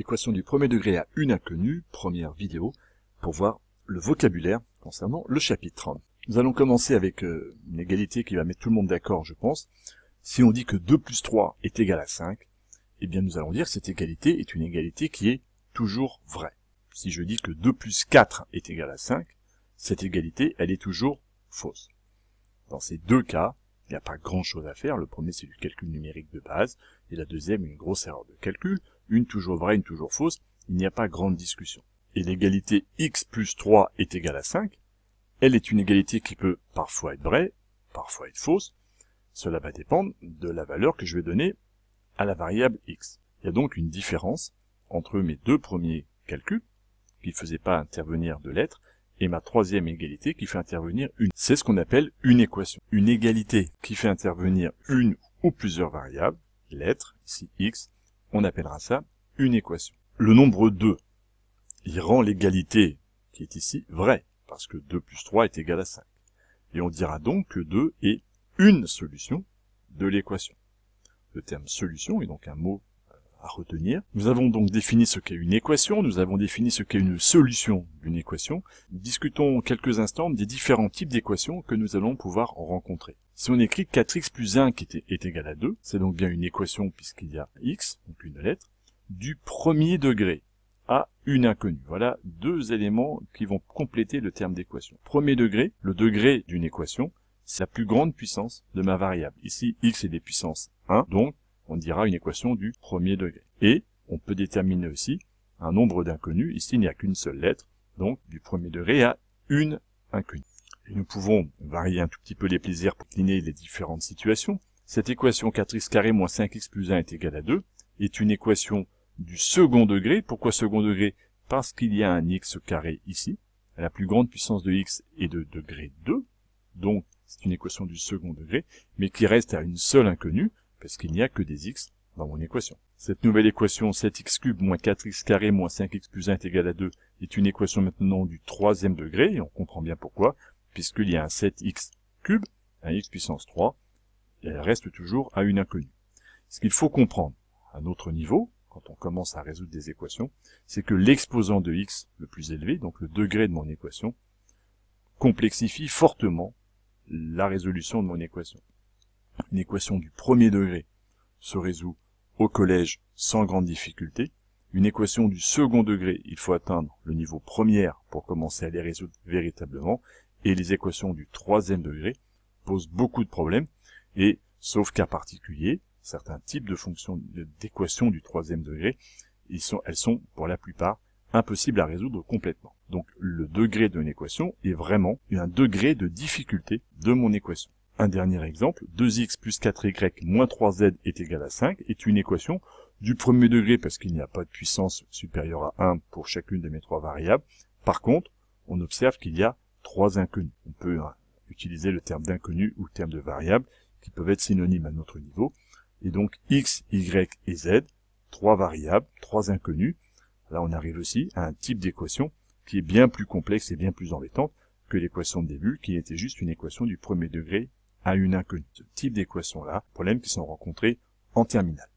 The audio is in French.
Équation du premier degré à une inconnue, première vidéo, pour voir le vocabulaire concernant le chapitre 30. Nous allons commencer avec une égalité qui va mettre tout le monde d'accord, je pense. Si on dit que 2 plus 3 est égal à 5, eh bien nous allons dire que cette égalité est une égalité qui est toujours vraie. Si je dis que 2 plus 4 est égal à 5, cette égalité, elle est toujours fausse. Dans ces deux cas, il n'y a pas grand-chose à faire. Le premier, c'est du calcul numérique de base, et la deuxième, une grosse erreur de calcul, une toujours vraie, une toujours fausse. Il n'y a pas grande discussion. Et l'égalité x plus 3 est égale à 5. Elle est une égalité qui peut parfois être vraie, parfois être fausse. Cela va dépendre de la valeur que je vais donner à la variable x. Il y a donc une différence entre mes deux premiers calculs, qui ne faisaient pas intervenir de lettres, et ma troisième égalité qui fait intervenir une. C'est ce qu'on appelle une équation. Une égalité qui fait intervenir une ou plusieurs variables, lettres, ici x, on appellera ça une équation. Le nombre 2, il rend l'égalité qui est ici vraie, parce que 2 plus 3 est égal à 5. Et on dira donc que 2 est une solution de l'équation. Le terme solution est donc un mot à retenir. Nous avons donc défini ce qu'est une équation, nous avons défini ce qu'est une solution d'une équation. Discutons quelques instants des différents types d'équations que nous allons pouvoir rencontrer. Si on écrit 4x plus 1 qui est égal à 2, c'est donc bien une équation puisqu'il y a x, donc une lettre, du premier degré à une inconnue. Voilà deux éléments qui vont compléter le terme d'équation. Premier degré, le degré d'une équation, c'est la plus grande puissance de ma variable. Ici, x est des puissances 1, donc on dira une équation du premier degré. Et on peut déterminer aussi un nombre d'inconnues. Ici, il n'y a qu'une seule lettre, donc du premier degré à une inconnue. Et nous pouvons varier un tout petit peu les plaisirs pour décliner les différentes situations. Cette équation 4x carré moins 5x plus 1 est égal à 2 est une équation du second degré. Pourquoi second degré? Parce qu'il y a un x carré ici. La plus grande puissance de x est de degré 2, donc c'est une équation du second degré, mais qui reste à une seule inconnue, parce qu'il n'y a que des x dans mon équation. Cette nouvelle équation 7x cube moins 4x carré moins 5x plus 1 est égal à 2 est une équation maintenant du troisième degré, et on comprend bien pourquoi, puisqu'il y a un 7x cube, un x puissance 3, et elle reste toujours à une inconnue. Ce qu'il faut comprendre à un autre niveau, quand on commence à résoudre des équations, c'est que l'exposant de x le plus élevé, donc le degré de mon équation, complexifie fortement la résolution de mon équation. Une équation du premier degré se résout au collège sans grande difficulté. Une équation du second degré, il faut atteindre le niveau première pour commencer à les résoudre véritablement. Et les équations du troisième degré posent beaucoup de problèmes. Et, sauf cas particulier, certains types de fonctions d'équations du troisième degré, elles sont pour la plupart impossibles à résoudre complètement. Donc le degré d'une équation est vraiment un degré de difficulté de mon équation. Un dernier exemple, 2x plus 4y moins 3z est égal à 5 est une équation du premier degré parce qu'il n'y a pas de puissance supérieure à 1 pour chacune de mes trois variables. Par contre, on observe qu'il y a trois inconnues. On peut utiliser le terme d'inconnu ou le terme de variable qui peuvent être synonymes à notre niveau. Et donc x, y et z, trois variables, trois inconnues. Là, on arrive aussi à un type d'équation qui est bien plus complexe et bien plus embêtante que l'équation de début, qui était juste une équation du premier degré à une inconnue. Ce type d'équation-là, problèmes qui sont rencontrés en terminale.